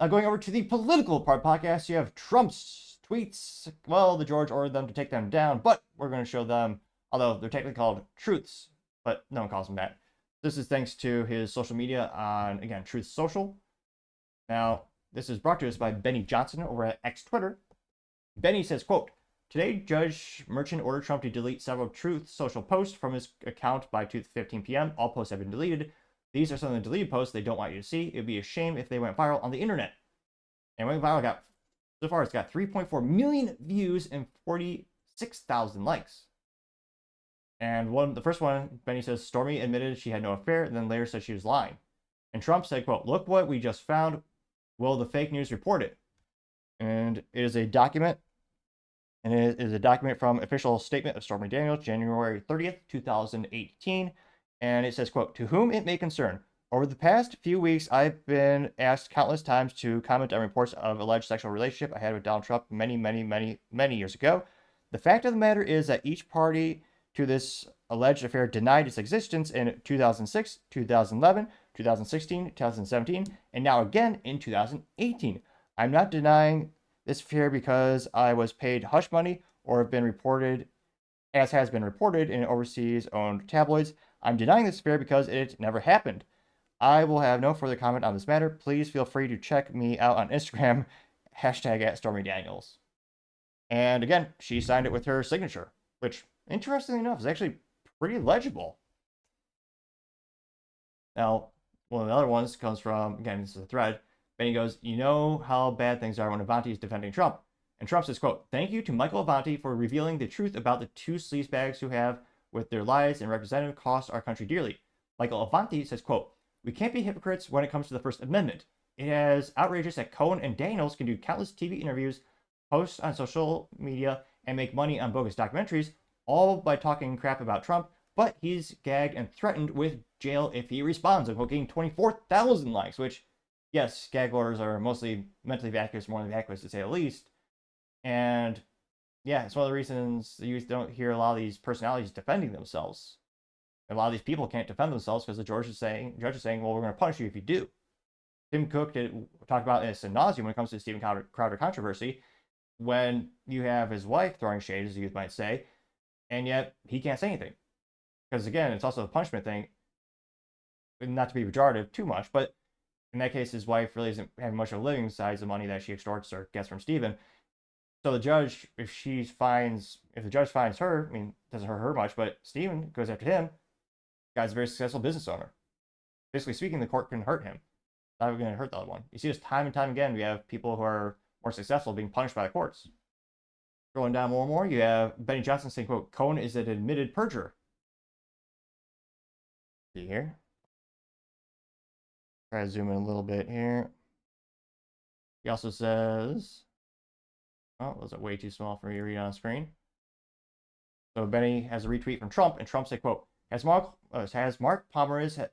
Going over to the political part podcast, you have Trump's tweets. Well, the George ordered them to take them down, but we're going to show them, although they're technically called truths, but no one calls them that. This is thanks to his social media on, again, Truth Social. Now, this is brought to us by Benny Johnson over at X Twitter. Benny says, quote, "Today, Judge Merchan ordered Trump to delete several Truth Social posts from his account by 2:15 p.m. All posts have been deleted. These are some of the deleted posts they don't want you to see. It'd be a shame if they went viral on the internet." And went viral so far it's got 3.4 million views and 46,000 likes. And the first one, Benny says, Stormy admitted she had no affair, and then later said she was lying. And Trump said, quote, "Look what we just found. Will the fake news report it?" And it is a document. And it is a document from official statement of Stormy Daniels, January 30th, 2018. And it says, quote, "To whom it may concern, over the past few weeks, I've been asked countless times to comment on reports of alleged sexual relationship I had with Donald Trump many years ago. The fact of the matter is that each party to this alleged affair denied its existence in 2006, 2011, 2016, 2017, and now again in 2018. I'm not denying this affair because I was paid hush money or have been reported, as has been reported in overseas owned tabloids. I'm denying this affair because it never happened. I will have no further comment on this matter. Please feel free to check me out on Instagram, #@StormyDaniels. And again, she signed it with her signature, which, interestingly enough, is actually pretty legible. Now, one of the other ones comes from, again, this is a thread. Benny goes, "You know how bad things are when Avanti is defending Trump." And Trump says, quote, "Thank you to Michael Avanti for revealing the truth about the two sleazebags who have, with their lies and representative, cost our country dearly." Michael Avanti says, quote, "We can't be hypocrites when it comes to the First Amendment. It is outrageous that Cohen and Daniels can do countless TV interviews, post on social media, and make money on bogus documentaries, all by talking crap about Trump, but he's gagged and threatened with jail if he responds," unquote, getting 24,000 likes, which, yes, gag orders are mostly mentally vacuous, more than vacuous to say the least. And yeah, it's one of the reasons you don't hear a lot of these personalities defending themselves. A lot of these people can't defend themselves because the judge is saying, well, we're going to punish you if you do. Tim Cook talked about this ad nauseum when it comes to the Steven Crowder controversy, when you have his wife throwing shade, as the youth might say, and yet he can't say anything. Because again, it's also a punishment thing, not to be pejorative too much, but in that case, his wife really isn't having much of a living besides the money that she extorts or gets from Steven. So the judge, if the judge finds her, I mean, it doesn't hurt her much, but Steven goes after him. The guy's a very successful business owner. Basically speaking, the court can hurt him. Not even going to hurt the other one. You see this time and time again. We have people who are more successful being punished by the courts. Scrolling down more and more, you have Benny Johnson saying, quote, "Cohen is an admitted perjurer." See here? Try to zoom in a little bit here. He also says, oh, those are way too small for me to read on screen. So Benny has a retweet from Trump, and Trump said, quote, has Mark Pomerantz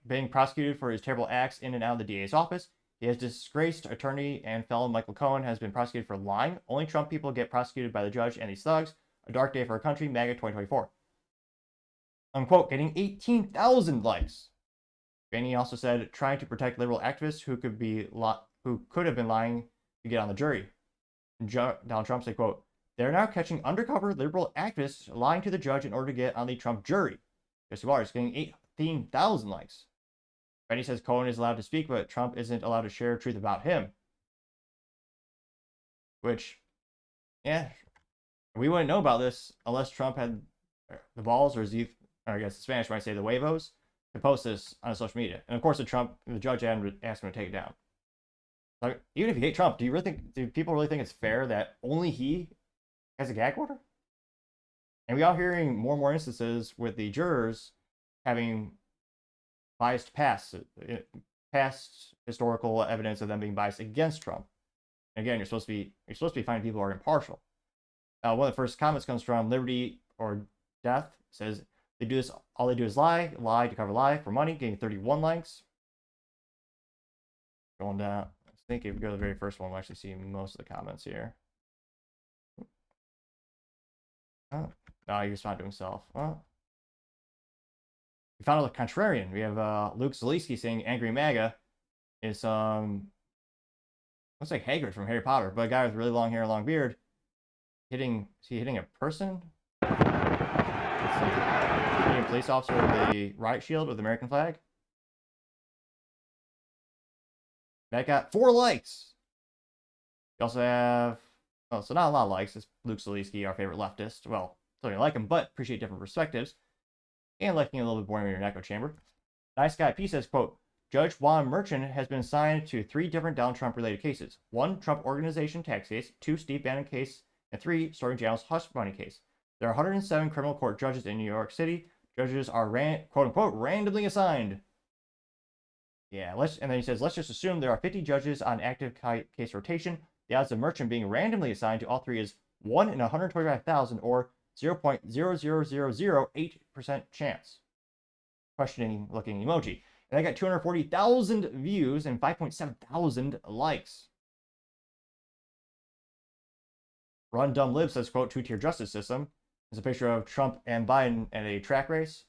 being prosecuted for his terrible acts in and out of the DA's office? His disgraced attorney and fellow Michael Cohen has been prosecuted for lying. Only Trump people get prosecuted by the judge and these thugs. A dark day for our country, MAGA 2024. Unquote, getting 18,000 likes. Benny also said, trying to protect liberal activists who could have been lying to get on the jury. Donald Trump said, quote, "They're now catching undercover liberal activists lying to the judge in order to get on the Trump jury." Guess who are? It's getting 18,000 likes. Benny says Cohen is allowed to speak, but Trump isn't allowed to share truth about him. Which, yeah, we wouldn't know about this unless Trump had the balls, or I guess the Spanish might say the huevos, to post this on social media. And of course, the judge had asked him to take it down. Like, even if you hate Trump, do people really think it's fair that only he has a gag order? And we are hearing more and more instances with the jurors having biased past historical evidence of them being biased against Trump. And again, you're supposed to be finding people who are impartial. One of the first comments comes from Liberty or Death. It says all they do is lie to cover lie for money, getting 31 likes. Going down, I think if we go to the very first one, we'll actually see most of the comments here. Oh, no, he responded to himself. Well, we found out the contrarian. We have Luke Zaleski saying "Angry MAGA" is Looks like Hagrid from Harry Potter, but a guy with really long hair and long beard. Is he hitting a person? Let's see. Hitting a police officer with a riot shield with the American flag. That got 4 likes. We also have, well, so not a lot of likes. It's Luke Zaleski, our favorite leftist. Well, still don't like him, but appreciate different perspectives. And liking a little bit boring when you're in an echo chamber. Nice Guy P says, quote, Judge Juan Merchan has been assigned to 3 different Donald Trump related cases. 1, Trump Organization tax case, 2, Steve Bannon case, and 3, Stormy Daniels hush money case. There are 107 criminal court judges in New York City. Judges are quote unquote randomly assigned. Yeah, and then he says, let's just assume there are 50 judges on active case rotation. The odds of Merchant being randomly assigned to all 3 is 1 in 125,000 or 0.00008% chance. Questioning looking emoji. And I got 240,000 views and 5.7 thousand likes. Run Dumb Lib says, quote, 2-tier justice system. There's a picture of Trump and Biden at a track race.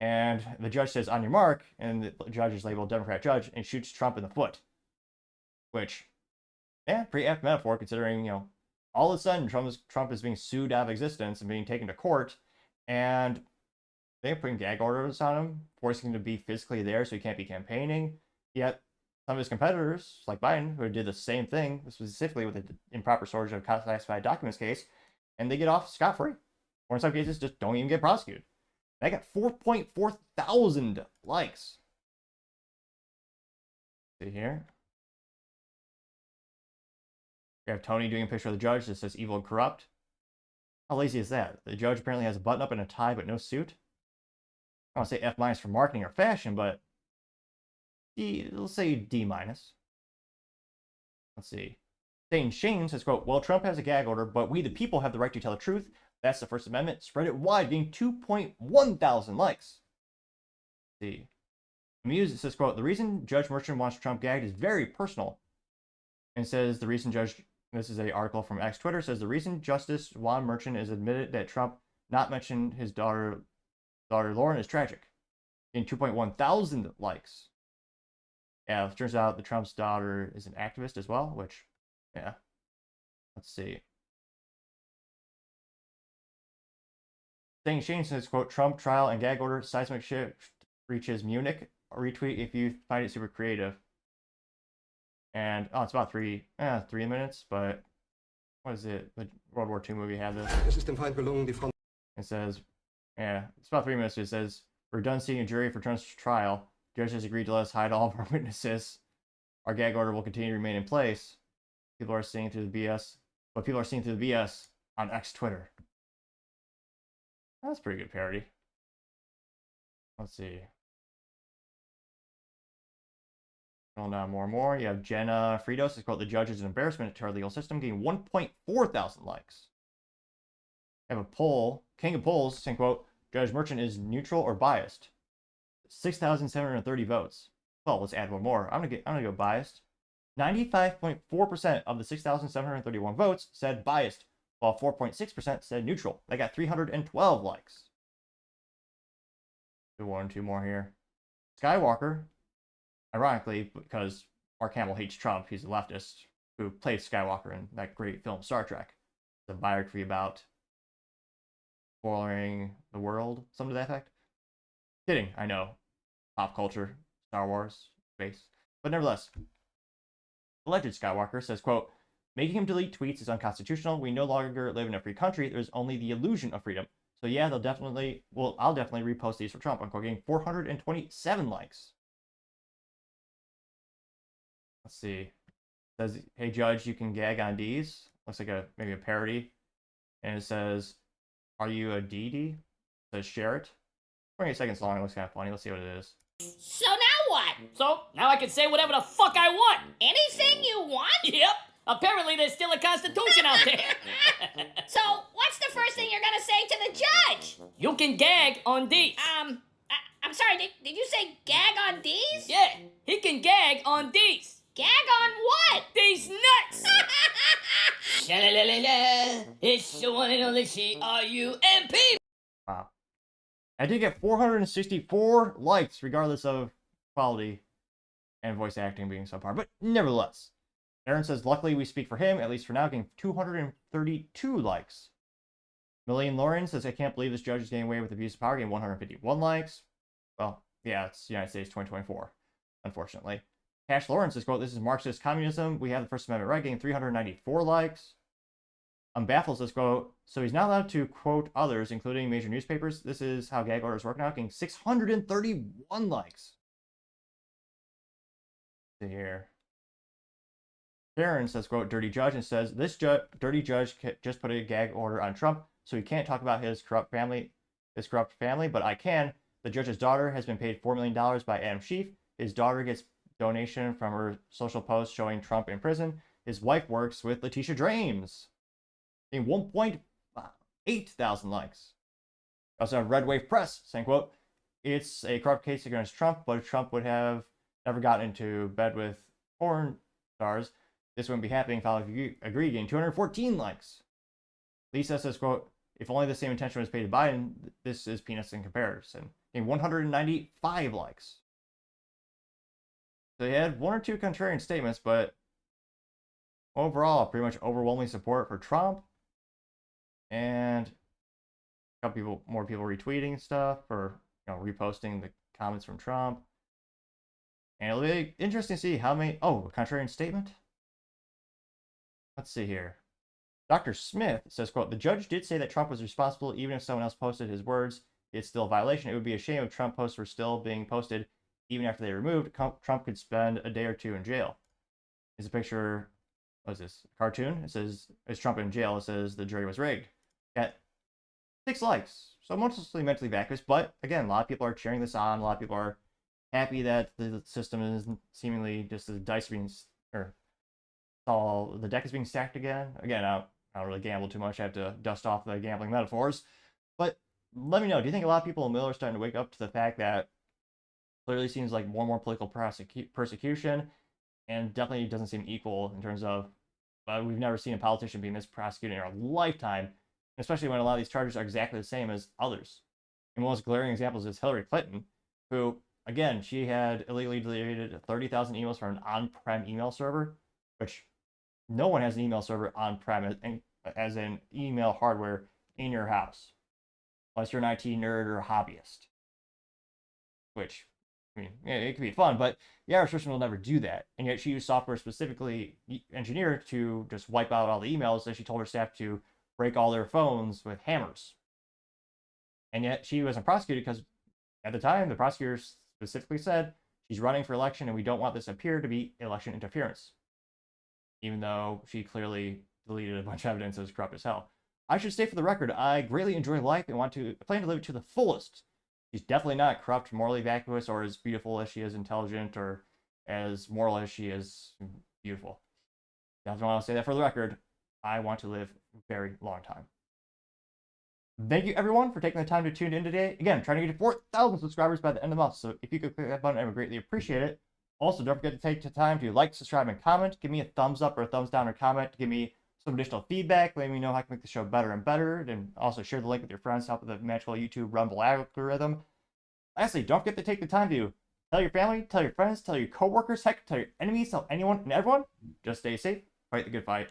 And the judge says, on your mark, and the judge is labeled Democrat judge, and shoots Trump in the foot. Which, yeah, pretty apt metaphor, considering, you know, all of a sudden Trump is being sued out of existence and being taken to court, and they're putting gag orders on him, forcing him to be physically there so he can't be campaigning. Yet, some of his competitors, like Biden, who did the same thing, specifically with the improper storage of classified documents case, and they get off scot-free. Or in some cases, just don't even get prosecuted. I got 4.4 thousand likes. See here. We have Tony doing a picture of the judge that says evil and corrupt. How lazy is that? The judge apparently has a button up and a tie, but no suit. I don't want to say F- for marketing or fashion, but let's say D-. Let's see. Dane Shane says, quote, well, Trump has a gag order, but we the people have the right to tell the truth. That's the First Amendment. Spread it wide, being 2.1 thousand likes. Let's see. Muse says, quote, the reason Judge Merchant wants Trump gagged is very personal. And says the reason this is an article from X Twitter, says the reason Justice Juan Merchant is admitted that Trump not mentioned his daughter Lauren is tragic. Getting 2.1 thousand likes. Yeah, it turns out the Trump's daughter is an activist as well, which, yeah. Let's see. Saying Shane says, quote, Trump trial and gag order, seismic shift reaches Munich. Retweet if you find it super creative. And, oh, it's about 3 minutes, but what is it? The World War II movie had this. It says, yeah, it's about 3 minutes. It says, we're done seeing a jury for Trump's trial. Judge has agreed to let us hide all of our witnesses. Our gag order will continue to remain in place. People are seeing through the BS, but people are seeing through the BS on X Twitter. That's a pretty good parody. Let's see. Going down more and more. You have Jenna Fritos. It's called The Judge is an Embarrassment to Our Legal System, getting 1.4 thousand likes. I have a poll, King of Polls, saying, quote, Judge Merchant is neutral or biased. 6,730 votes. Well, let's add one more. I'm gonna go biased. 95.4% of the 6,731 votes said biased, while 4.6% said neutral. They got 312 likes. Do 1 or 2 more here. Skywalker, ironically, because Mark Hamill hates Trump, he's a leftist who played Skywalker in that great film Star Trek. It's a biography about spoiling the world, something to that effect. Kidding, I know. Pop culture, Star Wars, space. But nevertheless, alleged Skywalker says, quote, making him delete tweets is unconstitutional. We no longer live in a free country. There's only the illusion of freedom. So yeah, I'll definitely repost these for Trump. I'm getting 427 likes. Let's see. It says, hey judge, you can gag on D's. Looks like maybe a parody. And it says, are you a DD? It says share it. 28 seconds long. It looks kind of funny. Let's see what it is. So now what? So, now I can say whatever the fuck I want! Anything you want? Yep! Apparently there's still a constitution out there! So, what's the first thing you're gonna say to the judge? You can gag on these! I'm sorry, did you say gag on these? Yeah, he can gag on these! Gag on what? These nuts! Sha-la-la-la-la, it's the one and only C-R-U-M-P! Wow. I did get 464 likes, regardless of quality and voice acting being subpar, but nevertheless. Aaron says, luckily we speak for him, at least for now, getting 232 likes. Million Lauren says, I can't believe this judge is getting away with abuse of power, getting 151 likes. Well, yeah, it's United States 2024, unfortunately. Cash Lawrence says, quote, this is Marxist communism. We have the First Amendment right, getting 394 likes. Baffles says, quote, so he's not allowed to quote others, including major newspapers. This is how gag orders work now, getting 631 likes. See here. Karen says, quote, dirty judge, and says, this dirty judge just put a gag order on Trump, so he can't talk about his corrupt family, but I can. The judge's daughter has been paid $4 million by Adam Schiff. His daughter gets donation from her social post showing Trump in prison. His wife works with Letitia James. In 1.8 thousand likes. Also have Red Wave Press saying, quote, it's a corrupt case against Trump, but if Trump would have never gotten into bed with porn stars, this wouldn't be happening if I agree, getting 214 likes. Lisa says, quote, if only the same attention was paid to Biden, this is peanuts in comparison. Getting 195 likes. So he had one or two contrarian statements, but overall, pretty much overwhelming support for Trump. And a couple more people retweeting stuff or reposting the comments from Trump. And it'll be interesting to see how many. Oh, a contrarian statement. Let's see here. Dr. Smith says, quote, the judge did say that Trump was responsible even if someone else posted his words. It's still a violation. It would be a shame if Trump posts were still being posted even after they removed. Trump could spend a day or two in jail. Here's a picture. What is this? A cartoon? It says, is Trump in jail? It says the jury was rigged. Got 6 likes. So mostly mentally vacuous, but again, a lot of people are cheering this on. A lot of people are happy that the system is seemingly just the dice being, or all the deck is being stacked again. Again, I don't really gamble too much. I have to dust off the gambling metaphors. But let me know, do you think a lot of people in the middle are starting to wake up to the fact that clearly seems like more and more political persecution, and definitely doesn't seem equal in terms of we've never seen a politician be misprosecuted in our lifetime, especially when a lot of these charges are exactly the same as others. And one of the most glaring examples is Hillary Clinton, who, again, she had illegally deleted 30,000 emails from an on-prem email server, which no one has an email server on-prem as an email hardware in your house, unless you're an IT nerd or a hobbyist. Which, I mean, it could be fun, but the average person will never do that. And yet she used software specifically engineered to just wipe out all the emails, and she told her staff to break all their phones with hammers. And yet she wasn't prosecuted because at the time, the prosecutor specifically said she's running for election and we don't want this appear to be election interference. Even though she clearly deleted a bunch of evidence that was corrupt as hell. I should state for the record, I greatly enjoy life and plan to live it to the fullest. She's definitely not corrupt, morally vacuous, or as beautiful as she is intelligent, or as moral as she is beautiful. Definitely want to say that for the record. I want to live a very long time. Thank you, everyone, for taking the time to tune in today. Again, trying to get to 4,000 subscribers by the end of the month, so if you could click that button, I would greatly appreciate it. Also, don't forget to take the time to like, subscribe, and comment. Give me a thumbs up or a thumbs down or comment to give me some additional feedback, letting me know how I can make the show better and better, and also share the link with your friends to help with the magical YouTube Rumble algorithm. Lastly, don't forget to take the time to tell your family, tell your friends, tell your coworkers, heck, tell your enemies, tell anyone and everyone. Just stay safe, fight the good fight.